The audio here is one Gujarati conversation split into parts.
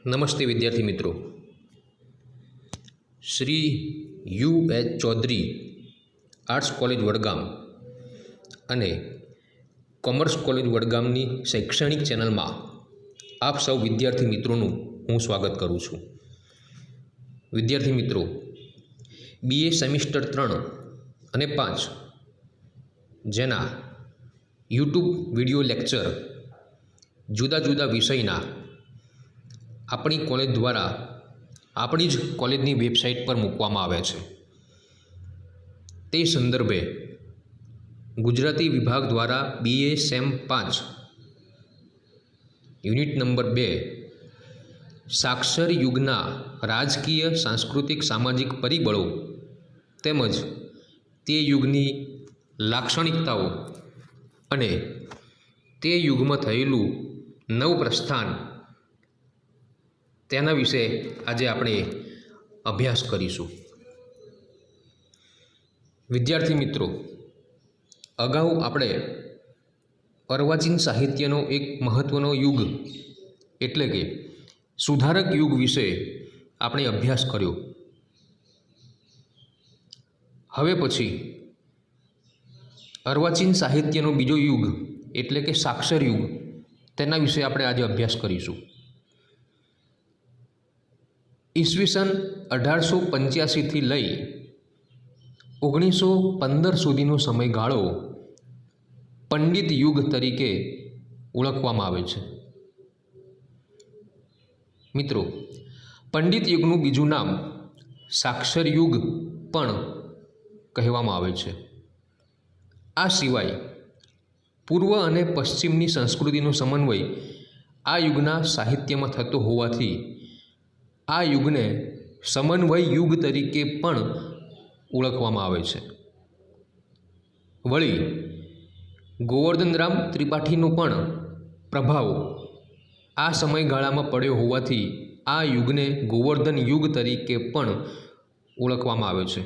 નમસ્તે વિદ્યાર્થી મિત્રો. શ્રી યુ.એચ. ચૌધરી આર્ટ્સ કોલેજ વડગામ અને કોમર્સ કોલેજ વડગામની શૈક્ષણિક ચેનલમાં આપ સૌ વિદ્યાર્થી મિત્રોનું હું સ્વાગત કરું છું. વિદ્યાર્થી મિત્રો, BA સેમિસ્ટર 3 અને 5 જેના યુટ્યુબ વિડિયો લેક્ચર જુદા જુદા વિષયના આપણી કોલેજ દ્વારા આપણી જ કોલેજની વેબસાઇટ પર મૂકવામાં આવે છે. તે સંદર્ભે ગુજરાતી વિભાગ દ્વારા BA સેમ 5 યુનિટ નંબર 2 સાક્ષર યુગના રાજકીય, સાંસ્કૃતિક, સામાજિક પરિબળો તેમજ તે યુગની લાક્ષણિકતાઓ અને તે યુગમાં થયેલું નવપ્રસ્થાન તેના વિશે આજે આપણે અભ્યાસ કરીશું. વિદ્યાર્થી મિત્રો, અગાઉ આપણે અર્વાચીન સાહિત્યનો એક મહત્ત્વનો યુગ એટલે કે સુધારક યુગ વિશે આપણે અભ્યાસ કર્યો. હવે પછી અર્વાચીન સાહિત્યનો બીજો યુગ એટલે કે સાક્ષર યુગ તેના વિશે આપણે આજે અભ્યાસ કરીશું. ઈસવીસન 1885થી લઈ 1915 સુધીનો સમયગાળો પંડિત યુગ તરીકે ઓળખવામાં આવે છે. મિત્રો, પંડિત યુગનું બીજું નામ સાક્ષર યુગ પણ કહેવામાં આવે છે. આ સિવાય પૂર્વ અને પશ્ચિમની સંસ્કૃતિનો સમન્વય આ યુગના સાહિત્યમાં થતો હોવાથી આ યુગને સમન્વય યુગ તરીકે પણ ઓળખવામાં આવે છે. વળી ગોવર્ધનરામ ત્રિપાઠીનો પણ પ્રભાવ આ સમયગાળામાં પડ્યો હોવાથી આ યુગને ગોવર્ધન યુગ તરીકે પણ ઓળખવામાં આવે છે.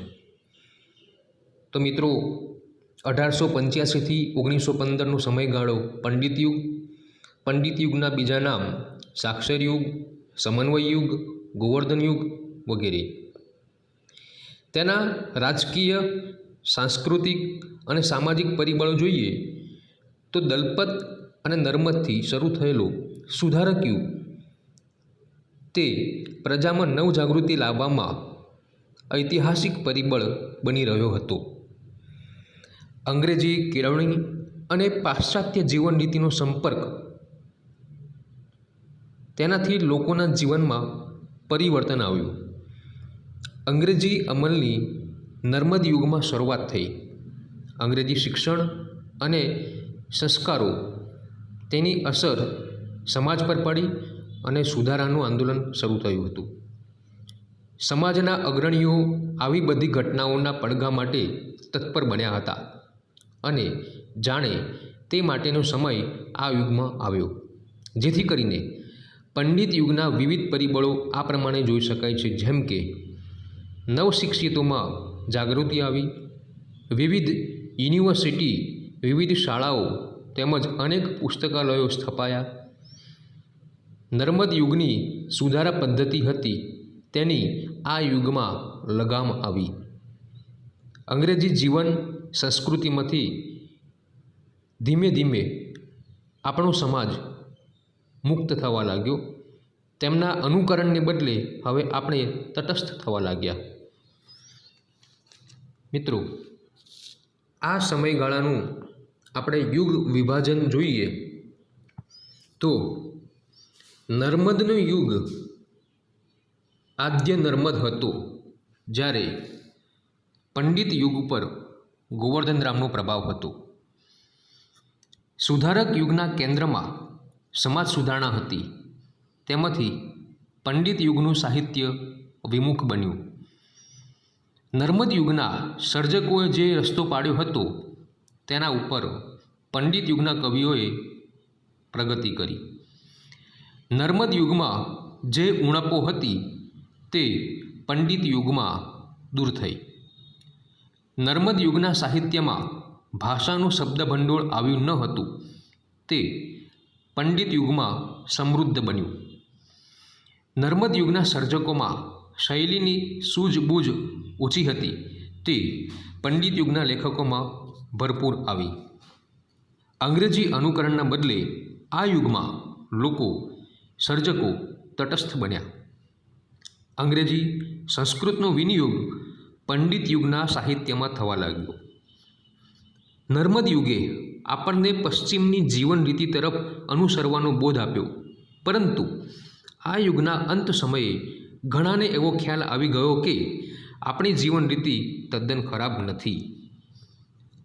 તો મિત્રો, 1885થી 1915નો સમયગાળો પંડિત યુગ, પંડિત યુગના બીજા નામ સાક્ષર યુગ, સમન્વય યુગ, ગોવર્ધન યુગ વગેરે. તેના રાજકીય, સાંસ્કૃતિક અને સામાજિક પરિબળો જોઈએ તો દલપત અને નર્મદથી શરૂ થયેલો સુધારક યુગ તે પ્રજામાં નવજાગૃતિ લાવવામાં ઐતિહાસિક પરિબળ બની રહ્યો હતો. અંગ્રેજી કેળવણી અને પાશ્ચાત્ય જીવન રીતિનો સંપર્ક તેનાથી લોકોના જીવનમાં પરિવર્તન આવ્યું. અંગ્રેજી અમલની નર્મદ યુગમાં શરૂઆત થઈ. અંગ્રેજી શિક્ષણ અને સંસ્કારો તેની અસર સમાજ પર પડી અને સુધારાનું આંદોલન શરૂ થયું હતું. સમાજના અગ્રણીઓ આવી બધી ઘટનાઓના પડઘા માટે તત્પર બન્યા હતા અને જાણે તે માટેનો સમય આ યુગમાં આવ્યો. જેથી કરીને પંડિત યુગના વિવિધ પરિબળો આ પ્રમાણે જોઈ શકાય છે. જેમ કે નવશિક્ષિતોમાં જાગૃતિ આવી, વિવિધ યુનિવર્સિટી, વિવિધ શાળાઓ તેમજ અનેક પુસ્તકાલયો સ્થપાયા. નર્મદ યુગની સુધારા પદ્ધતિ હતી તેની આ યુગમાં લગામ આવી. અંગ્રેજી જીવન સંસ્કૃતિમાંથી ધીમે ધીમે આપણો સમાજ મુક્ત થવા લાગ્યો. તેમના અનુકરણને બદલે હવે આપણે તટસ્થ થવા લાગ્યા. મિત્રો, આ સમયગાળાનું આપણે યુગ વિભાજન જોઈએ તો નર્મદનો યુગ આદ્ય નર્મદ હતો, જ્યારે પંડિત યુગ ઉપર ગોવર્ધનરામનો પ્રભાવ હતો. સુધારક યુગના કેન્દ્રમાં સમાજ સુધારણા હતી. તેમાંથી પંડિત યુગનું સાહિત્ય વિમુખ બન્યું. નર્મદ યુગના સર્જકોએ જે રસ્તો પાડ્યો હતો તેના ઉપર પંડિત યુગના કવિઓએ પ્રગતિ કરી. નર્મદ યુગમાં જે ઉણપો હતી તે પંડિત યુગમાં દૂર થઈ. નર્મદ યુગના સાહિત્યમાં ભાષાનું શબ્દભંડોળ આવ્યું ન હતું તે પંડિત યુગમાં સમૃદ્ધ બન્યું. નર્મદ યુગના સર્જકોમાં શૈલીની સૂઝબૂઝ ઓછી હતી તે પંડિત યુગના લેખકોમાં ભરપૂર આવી. અંગ્રેજી અનુકરણના બદલે આ યુગમાં સર્જકો તટસ્થ બન્યા. અંગ્રેજી સંસ્કૃતનો વિનિયોગ પંડિત યુગના સાહિત્યમાં થવા લાગ્યો. નર્મદ યુગે આપણને પશ્ચિમની જીવન રીતિ તરફ અનુસરવાનો બોધ આપ્યો, પરંતુ આ યુગના અંત સમયે ઘણાને એવો ખ્યાલ આવી ગયો કે આપણી જીવન રીતિ તદ્દન ખરાબ નથી.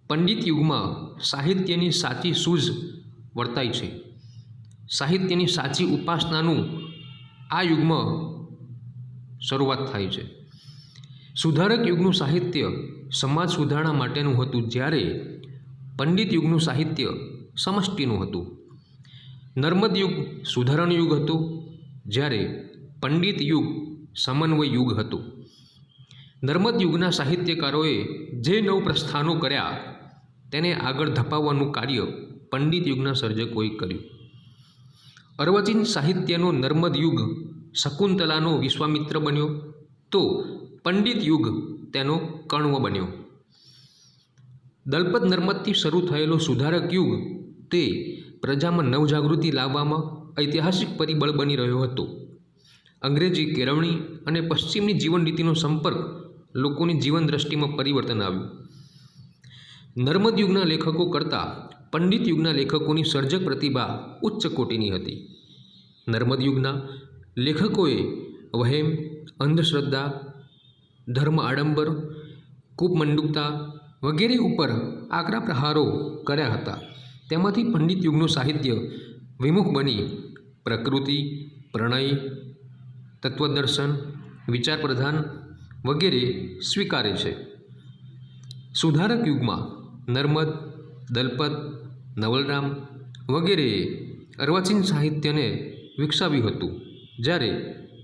પંડિત યુગમાં સાહિત્યની સાચી સૂઝ વર્તાય છે. સાહિત્યની સાચી ઉપાસનાનું આ યુગમાં શરૂઆત થાય છે. સુધારક યુગનું સાહિત્ય સમાજ સુધારણા માટેનું હતું, જ્યારે પંડિત યુગનું સાહિત્ય સમષ્ટિનું હતું. નર્મદ યુગ સુધારણ યુગ હતું, જ્યારે પંડિત યુગ સમન્વય યુગ હતું. નર્મદ યુગના સાહિત્યકારોએ જે નવ પ્રસ્થાનો કર્યા તેને આગળ ધપાવવાનું કાર્ય પંડિત યુગના સર્જકોએ કર્યું. અર્વાચીન સાહિત્યનો નર્મદ યુગ શકુંતલાનો વિશ્વામિત્ર બન્યો, તો પંડિત યુગ તેનો કણ્વ બન્યો. દલપત નર્મદથી શરૂ થયેલો સુધારક યુગ તે પ્રજામાં નવજાગૃતિ લાવવામાં ઐતિહાસિક પરિબળ બની રહ્યો હતો. અંગ્રેજી કેળવણી અને પશ્ચિમની જીવન રીતિનો સંપર્ક લોકોની જીવન દ્રષ્ટિમાં પરિવર્તન આવ્યું. નર્મદ યુગના લેખકો કરતાં પંડિત યુગના લેખકોની સર્જક પ્રતિભા ઉચ્ચ કોટીની હતી. નર્મદ યુગના લેખકોએ વહેમ, અંધશ્રદ્ધા, ધર્મ આડંબર, કૂપમંડુકતા વગેરે ઉપર આકરા પ્રહારો કર્યા હતા. તેમાંથી પંડિત યુગનું સાહિત્ય વિમુખ બની પ્રકૃતિ, પ્રણય, તત્વદર્શન, વિચાર પ્રધાન વગેરે સ્વીકારે છે. સુધારક યુગમાં નર્મદ, દલપત, નવલરામ વગેરેએ અર્વાચીન સાહિત્યને વિકસાવ્યું હતું, જ્યારે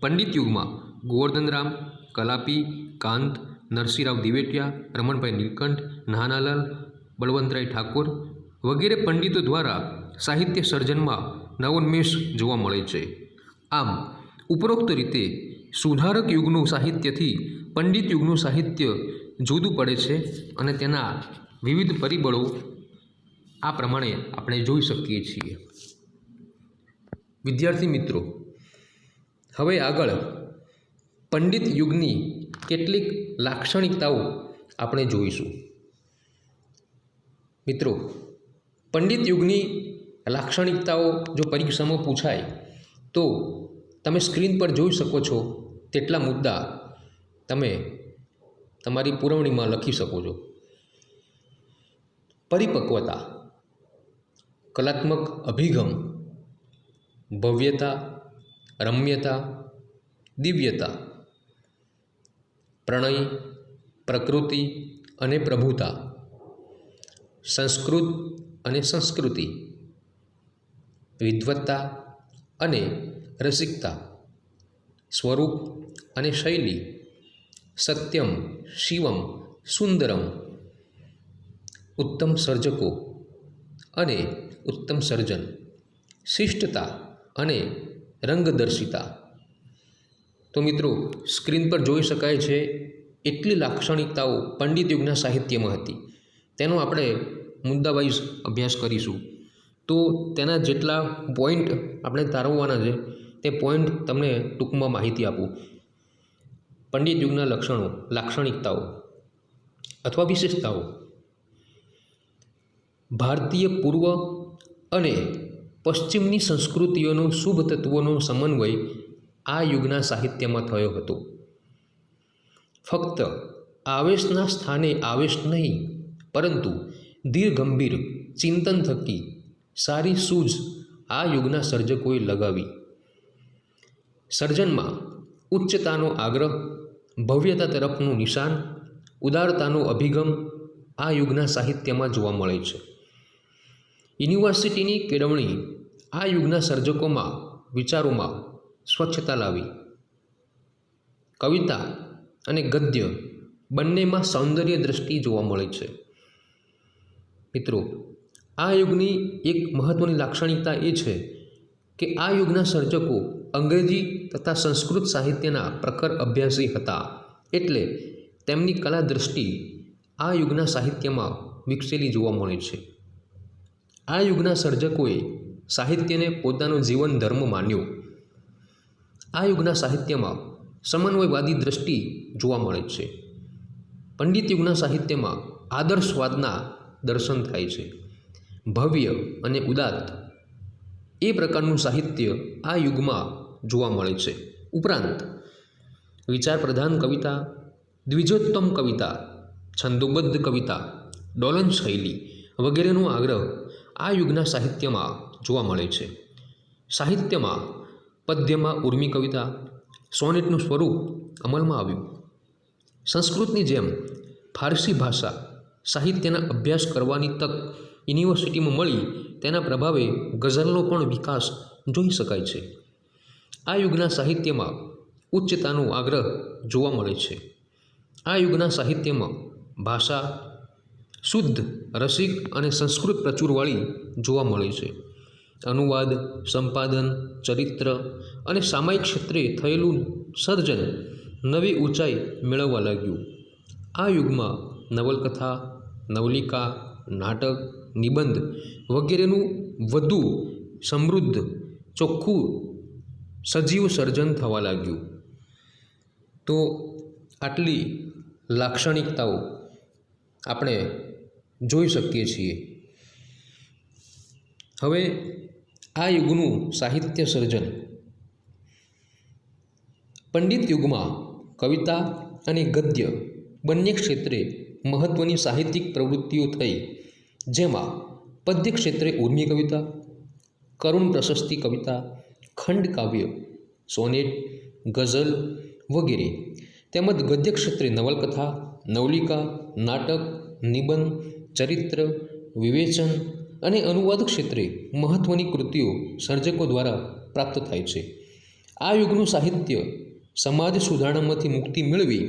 પંડિત યુગમાં ગોવર્ધનરામ, કલાપી, કાંત, નરસિંહરાવ દિવેટિયા, રમણભાઈ નીલકંઠ, નાનાલાલ, બળવંતરાય ઠાકોર વગેરે પંડિતો દ્વારા સાહિત્ય સર્જનમાં નવોન્મેષ જોવા મળે છે. આમ ઉપરોક્ત રીતે સુધારક યુગનું સાહિત્યથી પંડિત યુગનું સાહિત્ય જુદું પડે છે, અને તેના વિવિધ પરિબળો આ પ્રમાણે આપણે જોઈ શકીએ છીએ. વિદ્યાર્થી મિત્રો, હવે આગળ પંડિત યુગની કેટલીક લાક્ષણિકતાઓ આપણે જોઈશું. મિત્રો, પંડિત યુગની લાક્ષણિકતાઓ જો પરીક્ષામાં પૂછાય તો તમે સ્ક્રીન પર જોઈ શકો છો તેટલા મુદ્દા તમે તમારી પુરવણીમાં લખી શકો છો. પરિપક્વતા, કલાત્મક અભિગમ, ભવ્યતા, રમ્યતા, દિવ્યતા, પ્રણય, પ્રકૃતિ અને પ્રભુતા, સંસ્કૃત અને સંસ્કૃતિ, વિદ્વત્તા અને રસિકતા, સ્વરૂપ અને શૈલી, સત્યમ, શિવમ, સુંદરમ, ઉત્તમ સર્જકો અને ઉત્તમ સર્જન, શિષ્ટતા અને રંગદર્શિતા. તો મિત્રો, સ્ક્રીન પર જોઈ શકાય છે એટલી લાક્ષણિકતાઓ પંડિત યુગના સાહિત્યમાં હતી. તેનો આપણે મુદ્દા વાઇઝ અભ્યાસ કરીશું. તો તેના જેટલા પોઈન્ટ આપણે તારવવાના છે તે પોઈન્ટ તમને ટૂંકમાં માહિતી આપું. પંડિત યુગના લક્ષણો, લાક્ષણિકતાઓ અથવા વિશેષતાઓ. ભારતીય પૂર્વ અને પશ્ચિમની સંસ્કૃતિઓનો શુભ તત્વોનો સમન્વય આ યુગના સાહિત્યમાં થયો હતો. ફક્ત આવેશના સ્થાને આવેશ નહીં, પરંતુ ધીરગંભીર ચિંતન થકી સારી સૂઝ આ યુગના સર્જકોએ લગાવી. સર્જનમાં ઉચ્ચતાનો આગ્રહ, ભવ્યતા તરફનું નિશાન, ઉદારતાનો અભિગમ આ યુગના સાહિત્યમાં જોવા મળે છે. યુનિવર્સિટીની કેળવણી આ યુગના સર્જકોમાં વિચારોમાં સ્વચ્છતા લાવી. કવિતા અને ગદ્ય બંનેમાં સૌંદર્ય દ્રષ્ટિ જોવા મળે છે. મિત્રો, આ યુગની એક મહત્ત્વની લાક્ષણિકતા એ છે કે આ યુગના સર્જકો અંગ્રેજી તથા સંસ્કૃત સાહિત્યના પ્રખર અભ્યાસી હતા, એટલે તેમની કલા દૃષ્ટિ આ યુગના સાહિત્યમાં વિકસેલી જોવા મળે છે. આ યુગના સર્જકોએ સાહિત્યને પોતાનો જીવન ધર્મ માન્યો. આ યુગના સાહિત્યમાં સમન્વયવાદી દૃષ્ટિ જોવા મળે છે. પંડિત યુગના સાહિત્યમાં આદર્શવાદના દર્શન થાય છે. ભવ્ય અને ઉદાત્ત એ પ્રકારનું સાહિત્ય આ યુગમાં જોવા મળે છે. ઉપરાંત વિચાર પ્રધાન કવિતા, દ્વિજોત્તમ કવિતા, છંદોબદ્ધ કવિતા, ડોલન શૈલી વગેરેનો આગ્રહ આ યુગના સાહિત્યમાં જોવા મળે છે. સાહિત્યમાં પદ્યમાં ઉર્મી કવિતા, સોનેટનું સ્વરૂપ અમલમાં આવ્યું. સંસ્કૃતની જેમ ફારસી ભાષા સાહિત્યના અભ્યાસ કરવાની તક યુનિવર્સિટીમાં મળી તેના પ્રભાવે ગઝલનો પણ વિકાસ જોઈ શકાય છે. આ યુગના સાહિત્યમાં ઉચ્ચતાનો આગ્રહ જોવા મળે છે. આ યુગના સાહિત્યમાં ભાષા શુદ્ધ, રસિક અને સંસ્કૃત પ્રચુરવાળી જોવા મળે છે. અનુવાદ, સંપાદન, ચરિત્ર અને સામાયિક ક્ષેત્રે થયેલું સર્જન નવી ઊંચાઈ મેળવવા લાગ્યું. આ યુગમાં નવલકથા, નવલિકા, નાટક, નિબંધ વગેરેનું વધુ સમૃદ્ધ, ચોખ્ખું, સજીવ સર્જન થવા લાગ્યું. તો આટલી લાક્ષણિકતાઓ આપણે જોઈ શકીએ છીએ. હવે આ યુગનું સાહિત્ય સર્જન. પંડિત યુગમાં કવિતા અને ગદ્ય બંને ક્ષેત્રે મહત્ત્વની સાહિત્યિક પ્રવૃત્તિઓ થઈ, જેમાં પદ્ય ક્ષેત્રે ઉર્મી કવિતા, કરુણ પ્રશસ્તિ કવિતા, ખંડ કાવ્ય, સોનેટ, ગઝલ વગેરે, તેમજ ગદ્ય ક્ષેત્રે નવલકથા, નવલિકા, નાટક, નિબંધ, ચરિત્ર, વિવેચન અને અનુવાદ ક્ષેત્રે મહત્ત્વની કૃતિઓ સર્જકો દ્વારા પ્રાપ્ત થાય છે. આ યુગનું સાહિત્ય સમાજ સુધારણામાંથી મુક્તિ મેળવી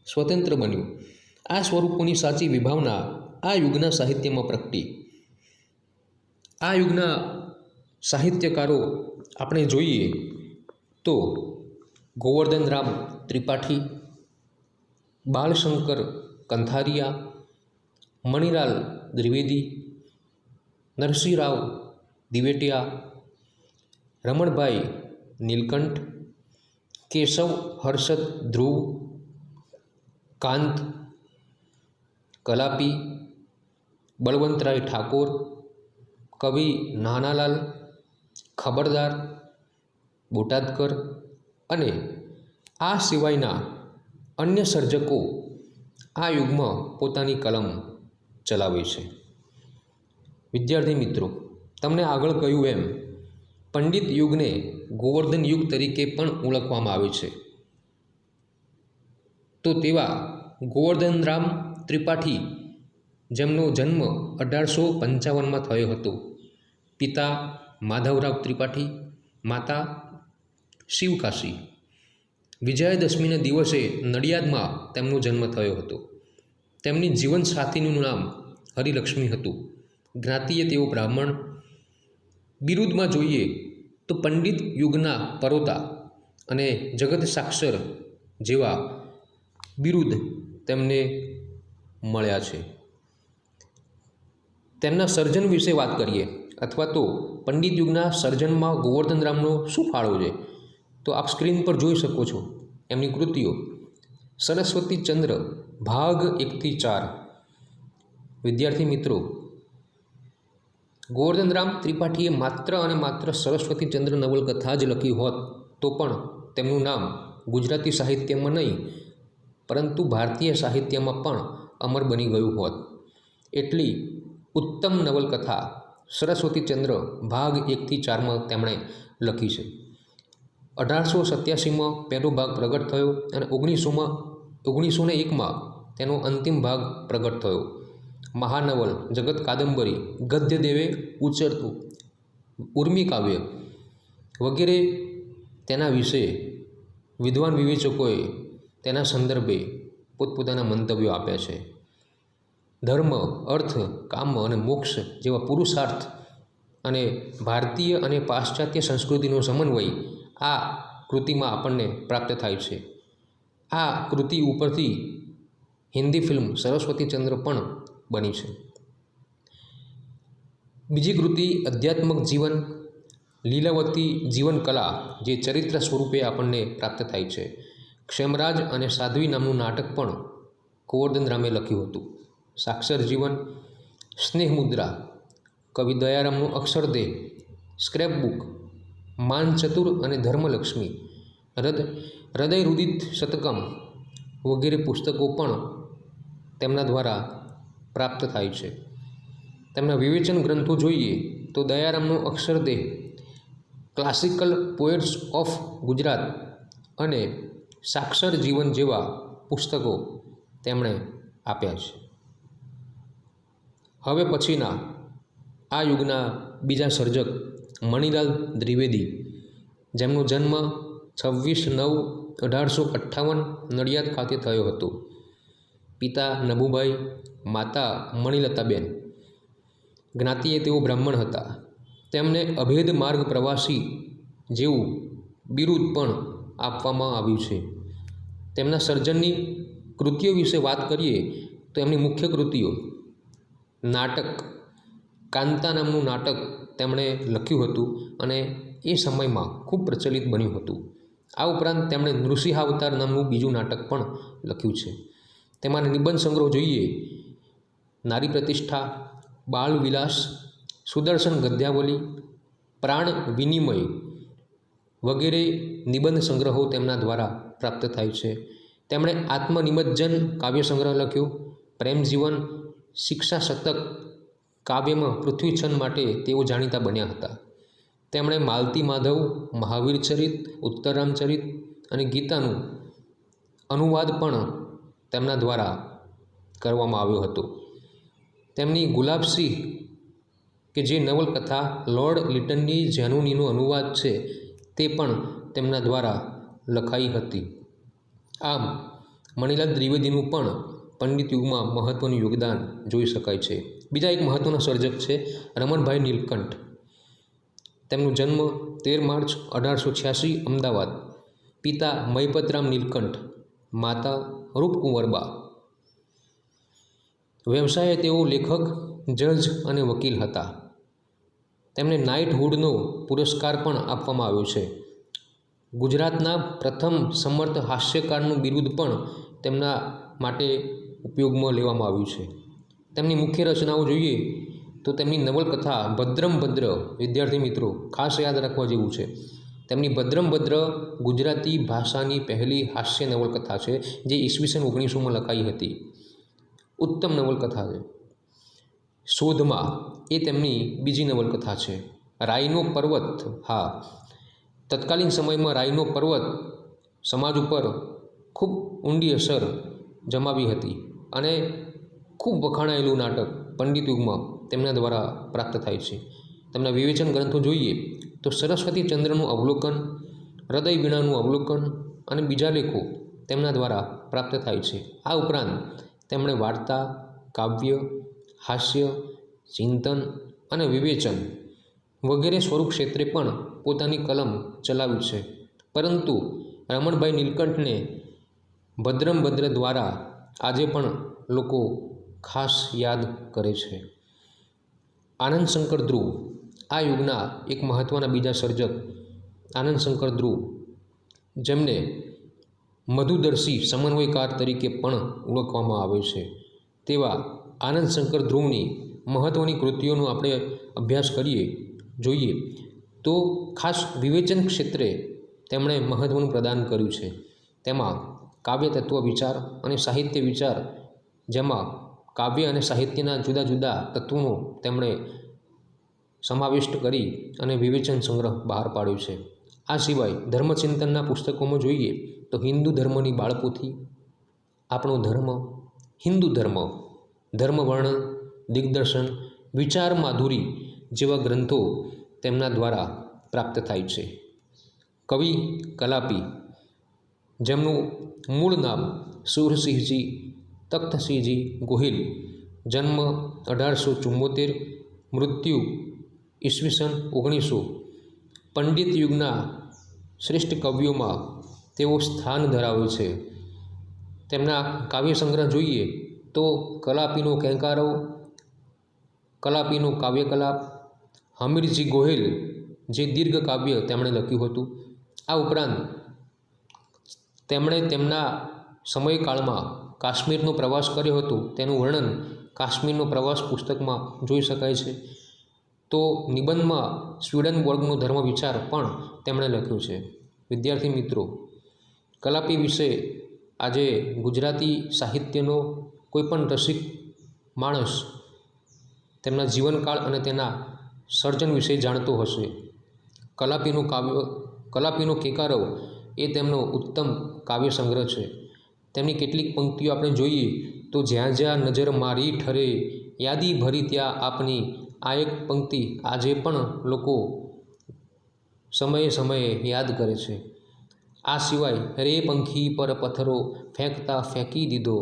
સ્વતંત્ર બન્યું. આ સ્વરૂપોની સાચી વિભાવના આ યુગના સાહિત્યમાં પ્રગટી. આ યુગના સાહિત્યકારો આપણે જોઈએ તો ગોવર્ધનરામ ત્રિપાઠી, બાલશંકર કંથારિયા, મણિલાલ દ્વિવેદી, નરસિંહરાવ દિવેટિયા, રમણભાઈ નીલકંઠ, કેશવ હર્ષદ ધ્રુવ, કાંત, કલાપી, બળવંતરાય ઠાકોર, કવિ નાનાલાલ, ખબરદાર, બોટાદકર અને આ સિવાયના અન્ય સર્જકો આ યુગમાં પોતાની કલમ ચલાવે છે. વિદ્યાર્થી મિત્રો, તમને આગળ કહ્યું એમ પંડિત યુગને ગોવર્ધન યુગ તરીકે પણ ઓળખવામાં આવે છે. તો તેવા ગોવર્ધનરામ ત્રિપાઠી, જેમનો જન્મ 1855માં થયો હતો. પિતા માધવરાવ ત્રિપાઠી, માતા શિવકાશી. વિજયાદશમીના દિવસે નડિયાદમાં તેમનો જન્મ થયો હતો. તેમની જીવનસાથીનું નામ હરિલક્ષ્મી હતું. જ્ઞાતિએ તેઓ બ્રાહ્મણ. બિરુદમાં જોઈએ તો પંડિત યુગના પરોતા અને જગત સાક્ષર જેવા બિરુદ તેમને મળ્યા છે. તેમના સર્જન વિશે વાત કરીએ, અથવા તો પંડિત યુગના સર્જનમાં ગોવર્ધનરામનો શું ફાળો છે, તો આપ સ્ક્રીન પર જોઈ શકો છો એમની કૃતિઓ. સરસ્વતી ચંદ્ર ભાગ 1 થી 4. વિદ્યાર્થી મિત્રો, ગોવર્ધનરામ ત્રિપાઠીએ માત્ર અને માત્ર સરસ્વતી ચંદ્ર નવલકથા જ લખી હોત તો પણ તેમનું નામ ગુજરાતી સાહિત્યમાં નહીં પરંતુ ભારતીય સાહિત્યમાં પણ અમર બની ગયું હોત. એટલી ઉત્તમ નવલકથા સરસ્વતી ચંદ્ર ભાગ 1 થી 4માં તેમણે લખી છે. 1887માં પહેલો ભાગ પ્રગટ થયો અને 1901માં તેનો અંતિમ ભાગ પ્રગટ થયો. મહાનવલ, જગત કાદંબરી, ગદ્યદેવે ઉચ્ચરતું, ઉર્મી કાવ્ય વગેરે તેના વિશે વિદ્વાન વિવેચકોએ તેના સંદર્ભે પોતપોતાના મંતવ્યો આપ્યા છે. ધર્મ, અર્થ, કામ અને મોક્ષ જેવા પુરુષાર્થ અને ભારતીય અને પાશ્ચાત્ય સંસ્કૃતિનો સમન્વય આ કૃતિમાં આપણને પ્રાપ્ત થાય છે. આ કૃતિ ઉપરથી હિન્દી ફિલ્મ સરસ્વતીચંદ્ર પણ બની છે. બીજી કૃતિ અધ્યાત્મક જીવન લીલાવતી જીવન કલા, જે ચરિત્ર સ્વરૂપે આપણને પ્રાપ્ત થાય છે. ક્ષેમરાજ અને સાધ્વી નામનું નાટક પણ ગોવર્ધન રામે લખ્યું હતું. સાક્ષર જીવન, સ્નેહ મુદ્રા, કવિ દયારામનું અક્ષરદેહ, સ્ક્રેપબુક, માન ચતુર અને ધર્મલક્ષ્મી, હૃદયરુદિત શતકમ વગેરે પુસ્તકો પણ તેમના દ્વારા પ્રાપ્ત થાય છે. તેમના વિવેચન ગ્રંથો જોઈએ તો દયારામનો અક્ષરદેહ, ક્લાસિકલ પોએટ્સ ઓફ ગુજરાત અને સાક્ષર જીવન જેવા પુસ્તકો તેમણે આપ્યા છે. હવે પછીના આ યુગના બીજા સર્જક મણિલાલ દ્વિવેદી, જેમનો જન્મ 26/9/1858 નડિયાદ ખાતે થયો હતો. પિતા નભુભાઈ, માતા મણિલતાબેન. જ્ઞાતિએ તેઓ બ્રાહ્મણ હતા. તેમને અભેદ માર્ગ પ્રવાસી જેવું બિરુદ પણ આપવામાં આવ્યું છે. તેમના સર્જનની કૃતિઓ વિશે વાત કરીએ તો એમની મુખ્ય કૃતિઓ: નાટક, કાંતા નામનું નાટક તેમણે લખ્યું હતું અને એ સમયમાં ખૂબ પ્રચલિત બન્યું હતું. આ ઉપરાંત તેમણે નૃસિંહાવતાર નામનું બીજું નાટક પણ લખ્યું છે. તેમાંના નિબંધ સંગ્રહ જોઈએ: નારી પ્રતિષ્ઠા, બાળ વિલાસ, સુદર્શન ગદ્યાવલી, પ્રાણ વિનિમય વગેરે નિબંધ સંગ્રહો તેમના દ્વારા પ્રાપ્ત થાય છે. તેમણે આત્મનિમજ્જન કાવ્ય સંગ્રહ લખ્યો. પ્રેમજીવન, શિક્ષા શતક કાવ્યમાં પૃથ્વીછંદ માટે તેઓ જાણીતા બન્યા હતા. તેમણે માલતી માધવ, મહાવીર ચરિત, ઉત્તરરામચરિત અને ગીતાનું અનુવાદ પણ તેમના દ્વારા કરવામાં આવ્યો હતો. તેમની ગુલાબસિંહ કે જે નવલકથા લોર્ડ લિટનની જેનુનીનો અનુવાદ છે તે પણ તેમના દ્વારા લખાઈ હતી. આમ મણિલાલ દ્વિવેદીનું પણ પંડિત યુગમાં મહત્ત્વનું યોગદાન જોઈ શકાય છે. બીજા એક મહત્ત્વના સર્જક છે રમણભાઈ નીલકંઠ. તેમનો જન્મ 13 માર્ચ 1886 અમદાવાદ. પિતા મહિપતરામ નીલકંઠ, માતા રૂપકુંવરબા. વ્યવસાયે તેઓ લેખક, જજ અને વકીલ હતા. તેમને નાઇટહુડનો પુરસ્કાર પણ આપવામાં આવ્યો છે. ગુજરાતના પ્રથમ સમર્થ હાસ્યકારનું બિરુદ પણ તેમના માટે ઉપયોગમાં લેવામાં આવ્યું છે. તેમની મુખ્ય રચનાઓ જોઈએ તો તેમની નવલકથા ભદ્રમ ભદ્ર, વિદ્યાર્થી મિત્રો ખાસ યાદ રાખવા જેવું છે. તેમની ભદ્રમ ભદ્ર ગુજરાતી ભાષાની પહેલી હાસ્ય નવલકથા છે, જે ઈસવીસન 1900માં લખાઈ હતી. ઉત્તમ નવલકથા છે. શોધમાં એ તેમની બીજી નવલકથા છે. રાઈનો પર્વત, હા, તત્કાલીન સમયમાં રાઈનો પર્વત સમાજ ઉપર ખૂબ ઊંડી અસર જમાવી હતી અને ખૂબ વખાણાયેલું નાટક પંડિત યુગમાં તેમના દ્વારા પ્રાપ્ત થાય છે. તેમના વિવેચન ગ્રંથો જોઈએ તો સરસ્વતીચંદ્રનું અવલોકન, હૃદય વીણાનું અવલોકન અને બીજા લેખો તેમના દ્વારા પ્રાપ્ત થાય છે. આ ઉપરાંત તેમણે વાર્તા, કાવ્ય, હાસ્ય, ચિંતન અને વિવેચન વગેરે સ્વરૂપ ક્ષેત્રે પણ પોતાની કલમ ચલાવી છે. પરંતુ રમણભાઈ નીલકંઠને ભદ્રમ ભદ્ર દ્વારા આજે પણ લોકો ખાસ યાદ કરે છે. આનંદશંકર ધ્રુવ, આ યુગના એક મહત્ત્વના બીજા સર્જક આનંદશંકર ધ્રુવ, જેમને મધુદર્શી સમન્વયકાર તરીકે પણ ઓળખવામાં આવે છે. તેવા આનંદશંકર ધ્રુવની મહત્ત્વની કૃતિઓનો આપણે અભ્યાસ જોઈએ તો ખાસ વિવેચન ક્ષેત્રે તેમણે મહત્ત્વનું પ્રદાન કર્યું છે. તેમાં કાવ્ય તત્વ વિચાર અને સાહિત્ય વિચાર, જેમાં કાવ્ય અને સાહિત્યના જુદા જુદા તત્વોનો તેમણે સમાવિષ્ટ કરી અને વિવેચન સંગ્રહ બહાર પાડ્યો છે. આ સિવાય ધર્મચિંતનના પુસ્તકોમાં જોઈએ તો હિન્દુ ધર્મની બાળપોથી, આપણો ધર્મ, હિન્દુ ધર્મ, ધર્મવર્ણન, દિગ્દર્શન, વિચાર માધુરી જેવા ગ્રંથો તેમના દ્વારા પ્રાપ્ત થાય છે. કવિ કલાપી, જેમનું મૂળ નામ સુરસિંહજી તખ્તસિંહજી ગોહિલ, જન્મ 1874, મૃત્યુ ઈસવીસન 1900, પંડિત યુગના શ્રેષ્ઠ કવિઓમાં તેઓ સ્થાન ધરાવે છે. તેમના કાવ્ય સંગ્રહ જોઈએ તો કલાપીનો કેંકારવ, કલાપીનો કાવ્યકલાપ, હમીરજી ગોહિલ જે દીર્ઘ કાવ્ય તેમણે લખ્યું હતું. આ ઉપરાંત તેમણે તેમના સમયકાળમાં કાશ્મીરનો પ્રવાસ કર્યો હતો તેનું વર્ણન કાશ્મીરનો પ્રવાસ પુસ્તકમાં જોઈ શકાય છે. તો નિબંધમાં સ્વીડનબોર્ગનો ધર્મ વિચાર પણ તેમણે લખ્યો છે. વિદ્યાર્થી મિત્રો, કલાપી વિશે આજે ગુજરાતી સાહિત્યનો કોઈપણ રસિક માણસ તેમના જીવનકાળ અને તેના સર્જન વિશે જાણતો હશે. કલાપીનો કેંકારવ એ તેમનો ઉત્તમ કાવ્ય સંગ્રહ છે. તેમની કેટલીક પંક્તિઓ આપણે જોઈએ તો જ્યાં જ્યાં નજર મારી ઠરે, યાદી ભરી ત્યાં આપની, આ એક પંક્તિ આજે પણ લોકો સમયે સમયે યાદ કરે છે. આ સિવાય રે પંખી પર પથ્થરો ફેંકતા ફેંકી દીધો,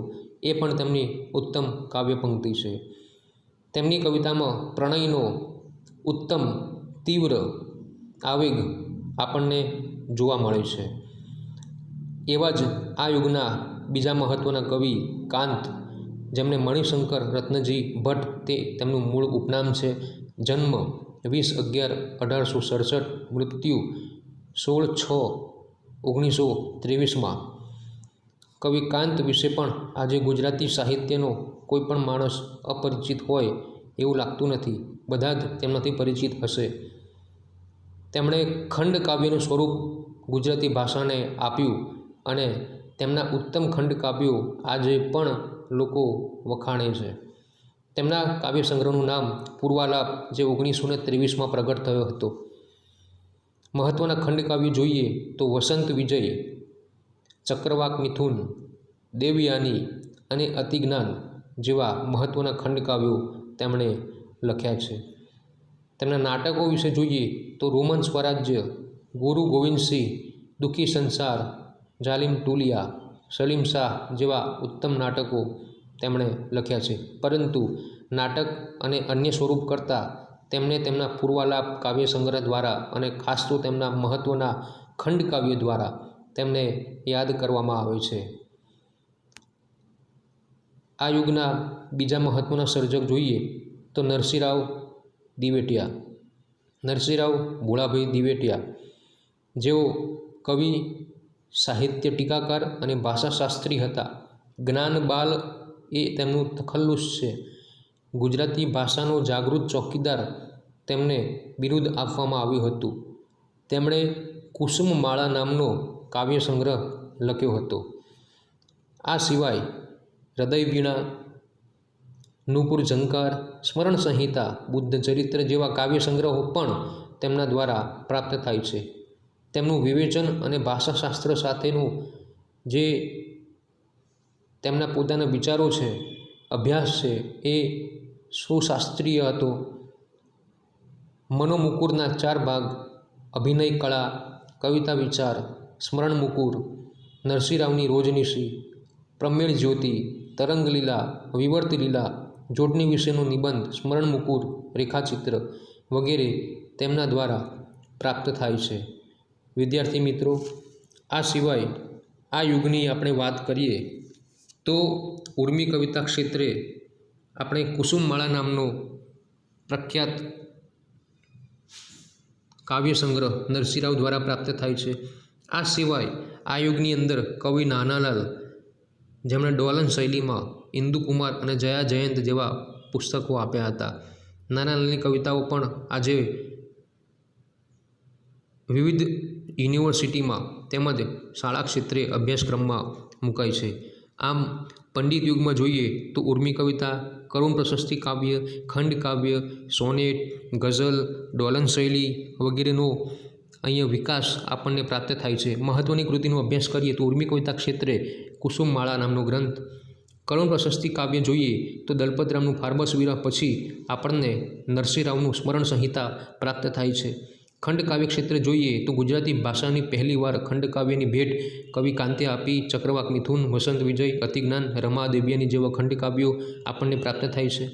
એ પણ તેમની ઉત્તમ કાવ્ય પંક્તિ છે. તેમની કવિતામાં પ્રણયનો ઉત્તમ તીવ્ર આવેગ આપણને જોવા મળે છે. એવા જ આ યુગના બીજા મહત્ત્વના કવિ કાંત, જેમને મણિશંકર રત્નજી ભટ્ટ તે તેમનું મૂળ ઉપનામ છે. જન્મ 20/11/1867, મૃત્યુ 16/6/1923. કવિ કાંત વિશે પણ આજે ગુજરાતી સાહિત્યનો કોઈ પણ માણસ અપરિચિત હોય એવું લાગતું નથી. બધા જ તેમનાથી પરિચિત હશે. તેમણે ખંડ કાવ્યનું સ્વરૂપ ગુજરાતી ભાષાને આપ્યું અને તેમના ઉત્તમ ખંડ કાવ્યો આજે પણ લોકો વખાણે છે. તેમના કાવ્ય સંગ્રહનું નામ પૂર્વાલાપ, જે 1923માં પ્રગટ થયો હતો. મહત્ત્વના ખંડ કાવ્યો જોઈએ તો વસંત વિજય, ચક્રવાક મિથુન, દેવયાની અને અતિજ્ઞાન જેવા મહત્ત્વના ખંડ કાવ્યો તેમણે લખ્યા છે. તેમના નાટકો વિશે જોઈએ તો રોમન સ્વરાજ્ય, ગુરુ ગોવિંદસિંહ, દુઃખી સંસાર, જાલિમ ટુલિયા, સલીમ શાહ જેવા ઉત્તમ નાટકો તેમણે લખ્યા છે. પરંતુ નાટક અને અન્ય સ્વરૂપ કરતાં તેમને તેમના પૂર્વાલાપ કાવ્ય સંગ્રહ દ્વારા અને ખાસ તો તેમના મહત્ત્વના ખંડ કાવ્ય દ્વારા તેમને યાદ કરવામાં આવે છે. આ યુગના બીજા મહત્ત્વના સર્જક જોઈએ તો નરસિંહરાવ દિવેટિયા. નરસિંહરાવ ભોળાભાઈ દિવેટિયા, જેઓ કવિ, સાહિત્ય ટીકાકાર અને ભાષાશાસ્ત્રી હતા. જ્ઞાનબાલ એ તેમનું તખલ્લુસ છે. ગુજરાતી ભાષાનો જાગૃત ચોકીદાર તેમને બિરુદ આપવામાં આવ્યું હતું. તેમણે કુસુમમાળા નામનો કાવ્ય સંગ્રહ લખ્યો હતો. આ સિવાય હૃદયવીણા, નૂપુર ઝંકાર, સ્મરણ સંહિતા, બુદ્ધ ચરિત્ર જેવા કાવ્ય સંગ્રહો પણ તેમના દ્વારા પ્રાપ્ત થાય છે. તેમનું વિવેચન અને ભાષાશાસ્ત્ર સાથેનું જે તેમના પોતાના વિચારો છે, અભ્યાસ છે, એ સુશાસ્ત્રીય હતો. મનોમુકુરના 4 ભાગ, અભિનય કળા, કવિતા વિચાર, સ્મરણ મુકુર, નરસિંહરાવની રોજનીશી, પ્રમેળ જ્યોતિ, તરંગ લીલા, વિવર્ત લીલા, જોડણી વિશેનો નિબંધ, સ્મરણ મુકુર, રેખાચિત્ર વગેરે તેમના દ્વારા પ્રાપ્ત થાય છે. વિદ્યાર્થી મિત્રો, આ સિવાય આ યુગની આપણે વાત કરીએ તો ઉર્મી કવિતા ક્ષેત્રે આપણે કુસુમમાળા નામનો પ્રખ્યાત કાવ્ય સંગ્રહ નરસિંહરાવ દ્વારા પ્રાપ્ત થાય છે. આ સિવાય આ યુગની અંદર કવિ નાનાલાલ, જેમણે ડોલન શૈલીમાં ઇન્દુકુમાર અને જયા જયંત જેવા પુસ્તકો આપ્યા હતા. નાનાલાલની કવિતાઓ પણ આજે વિવિધ યુનિવર્સિટીમાં તેમજ શાળા ક્ષેત્રે અભ્યાસક્રમમાં મુકાય છે. આમ પંડિત યુગમાં જોઈએ તો ઉર્મી કવિતા, કરુણ પ્રશસ્તિ કાવ્ય, ખંડ કાવ્ય, સોનેટ, ગઝલ, ડોલન શૈલી વગેરેનો અહીંયા વિકાસ આપણને પ્રાપ્ત થાય છે. મહત્ત્વની કૃતિનો અભ્યાસ કરીએ તો ઉર્મી કવિતા ક્ષેત્રે કુસુમમાળા નામનો ગ્રંથ. કરુણ પ્રશસ્તિ કાવ્ય જોઈએ તો દલપતરામનું ફાર્બસ વિરહ પછી આપણને નરસિંહરાવનું સ્મરણ સંહિતા પ્રાપ્ત થાય છે. ખંડ કાવ્ય ક્ષેત્રે જોઈએ તો ગુજરાતી ભાષાની પહેલીવાર ખંડ કાવ્યની ભેટ કવિ કાંતે આપી. ચક્રવાક મિથુન, વસંત વિજય, અતિજ્ઞાન, રમા દેવ્યાની જેવા ખંડ કાવ્યો આપણને પ્રાપ્ત થાય છે.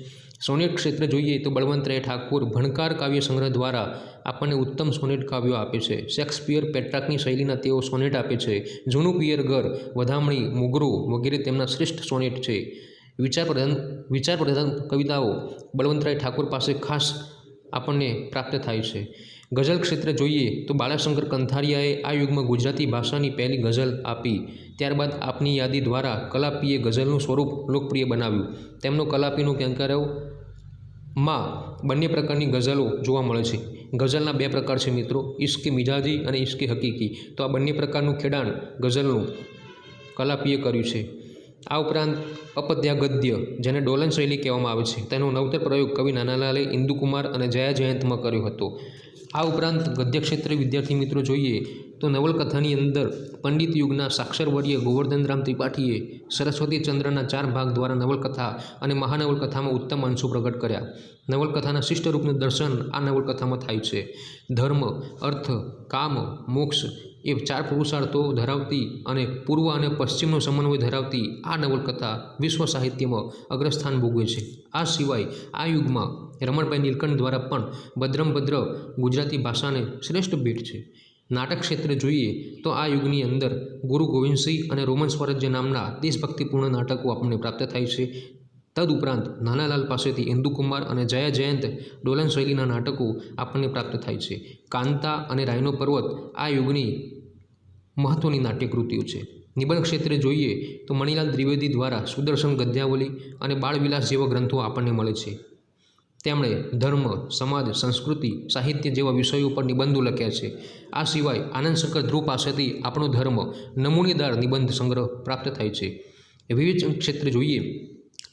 સોનેટ ક્ષેત્ર જોઈએ તો બળવંતરાય ઠાકુર ભણકાર કાવ્ય સંગ્રહ દ્વારા આપણને ઉત્તમ સોનેટ કાવ્યો આપે છે. શેક્સપિયર પેટ્રાકની શૈલીના તેઓ સોનેટ આપે છે. જૂનું પિયર ઘર, વધામણી, મોગરો વગેરે તેમના શ્રેષ્ઠ સોનેટ છે. વિચારપ્રધાન કવિતાઓ બળવંતરાય ઠાકુર પાસે ખાસ આપણને પ્રાપ્ત થાય છે. ગઝલ ક્ષેત્ર જોઈએ તો બાળાશંકર કંથારિયાએ આ યુગમાં ગુજરાતી ભાષાની પહેલી ગઝલ આપી. ત્યારબાદ આપની યાદી દ્વારા કલાપીએ ગઝલનું સ્વરૂપ લોકપ્રિય બનાવ્યું. તેમનો કલાપીનું કેંકારેવમાં બંને પ્રકારની ગઝલો જોવા મળે છે. ગઝલના બે પ્રકાર છે મિત્રો, ઇશ્કે મિજાજી અને ઇશ્કે હકીકી. તો આ બંને પ્રકારનું ખેડાણ ગઝલનું કલાપીએ કર્યું છે. આ ઉપરાંત અપદ્યા ગદ્ય, જેને ડોલન શૈલી કહેવામાં આવે છે, તેનો નવતર પ્રયોગ કવિ નાનાલાલે ઇન્દુકુમાર અને જયા જયંતમાં કર્યો હતો. આ ઉપરાંત ગદ્ય ક્ષેત્રે વિદ્યાર્થી મિત્રો જોઈએ તો નવલકથાની અંદર પંડિત યુગના સાક્ષરવર્ય ગોવર્ધનરામ ત્રિપાઠીએ સરસ્વતી ચંદ્રના 4 ભાગ દ્વારા નવલકથા અને મહાનવલકથામાં ઉત્તમ અંશો પ્રગટ કર્યા. નવલકથાના શિષ્ટ રૂપનું દર્શન આ નવલકથામાં થાય છે. ધર્મ, અર્થ, કામ, મોક્ષ એ 4 પુરુષાર્થો ધરાવતી અને પૂર્વ અને પશ્ચિમનો સમન્વય ધરાવતી આ નવલકથા વિશ્વ સાહિત્યમાં અગ્રસ્થાન ભોગવે છે. આ સિવાય આ યુગમાં રમણભાઈ નીલકંઠ દ્વારા પણ ભદ્રમભદ્ર ગુજરાતી ભાષાને શ્રેષ્ઠ ભેટ છે. નાટક ક્ષેત્રે જોઈએ તો આ યુગની અંદર ગુરુ ગોવિંદસિંહ અને રોમન સ્વરાજ્ય નામના દેશભક્તિપૂર્ણ નાટકો આપણને પ્રાપ્ત થાય છે. તદુપરાંત નાનાલાલ પાસેથી ઇન્દુકુમાર અને જયા જયંત ડોલન શૈલીના નાટકો આપણને પ્રાપ્ત થાય છે. કાંતા અને રાયનો પર્વત આ યુગની મહત્ત્વની નાટ્યકૃતિઓ છે. નિબંધ ક્ષેત્રે જોઈએ તો મણિલાલ દ્વિવેદી દ્વારા સુદર્શન ગદ્યાવલી અને બાળવિલાસ જેવા ગ્રંથો આપણને મળે છે. તેમણે ધર્મ, સમાજ, સંસ્કૃતિ, સાહિત્ય જેવા વિષયો પર નિબંધો લખ્યા છે. આ સિવાય આનંદશંકર ધ્રુવ પાસેથી આપણો ધર્મ નમૂનેદાર નિબંધ સંગ્રહ પ્રાપ્ત થાય છે. વિવેચન ક્ષેત્રે જોઈએ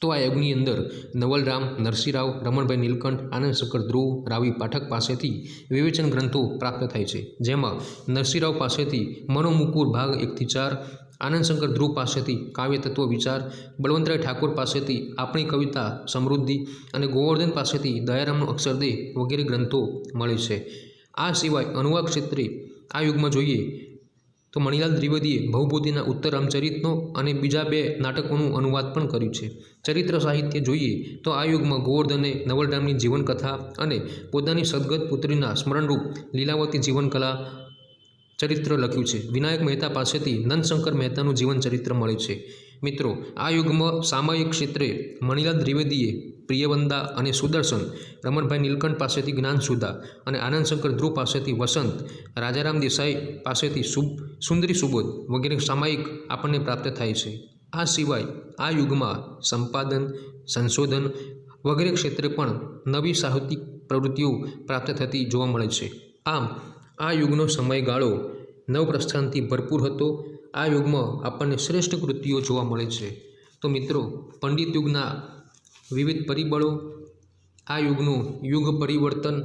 તો આ યુગની અંદર નવલરામ, નરસિંહરાવ, રમણભાઈ નીલકંઠ, આનંદશંકર ધ્રુવ, રાવી પાઠક પાસેથી વિવેચન ગ્રંથો પ્રાપ્ત થાય છે. જેમાં નરસિંહરાવ પાસેથી મનોમુકુર ભાગ 1-4, આનંદશંકર ધ્રુવ પાસેથી કાવ્ય તત્વ વિચાર, બળવંતરાય ઠાકુર પાસેથી આપણી કવિતા સમૃદ્ધિ અને ગોવર્ધન પાસેથી દયારામનો અક્ષરદેહ વગેરે ગ્રંથો મળે છે. આ સિવાય અનુવાદ ક્ષેત્રે આ યુગમાં જોઈએ તો મણિલાલ દ્વિવેદીએ ભવભૂતિના ઉત્તર રામચરિતનો અને બીજા 2 નાટકોનું અનુવાદ પણ કર્યું છે. ચરિત્ર સાહિત્ય જોઈએ તો આ યુગમાં ગોવર્ધને નવલરામની જીવનકથા અને પોતાની સદગત પુત્રીના સ્મરણરૂપ લીલાવતી જીવનકલા ચરિત્ર લખ્યું છે. વિનાયક મહેતા પાસેથી નંદશંકર મહેતાનું જીવન ચરિત્ર મળે છે. મિત્રો, આ યુગમાં સામાયિક ક્ષેત્રે મણિલાલ દ્વિવેદીએ પ્રિયવંદા અને સુદર્શન, રમણભાઈ નીલકંઠ પાસેથી જ્ઞાનસુધા અને આનંદશંકર ધ્રુવ પાસેથી વસંત, રાજારામ દેસાઈ પાસેથી સુંદરી સુબોધ વગેરે સામાયિક આપણને પ્રાપ્ત થાય છે. આ સિવાય આ યુગમાં સંપાદન, સંશોધન વગેરે ક્ષેત્રે પણ નવી સાહિત્યિક પ્રવૃત્તિઓ પ્રાપ્ત થતી જોવા મળે છે. આમ આ યુગનો સમયગાળો નવપ્રસ્થાનથી ભરપૂર હતો. આ યુગમાં આપણને શ્રેષ્ઠ કૃતિઓ જોવા મળે છે. તો મિત્રો, પંડિત યુગના વિવિધ પરિબળો, આ યુગનું યુગ પરિવર્તન,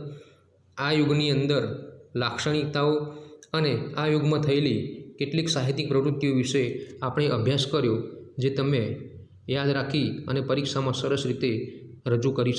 આ યુગની અંદર લાક્ષણિકતાઓ અને આ યુગમાં થયેલી કેટલીક સાહિત્યિક પ્રવૃત્તિઓ વિશે આપણે અભ્યાસ કર્યો, જે તમે યાદ રાખી અને પરીક્ષામાં સરસ રીતે રજૂ કરી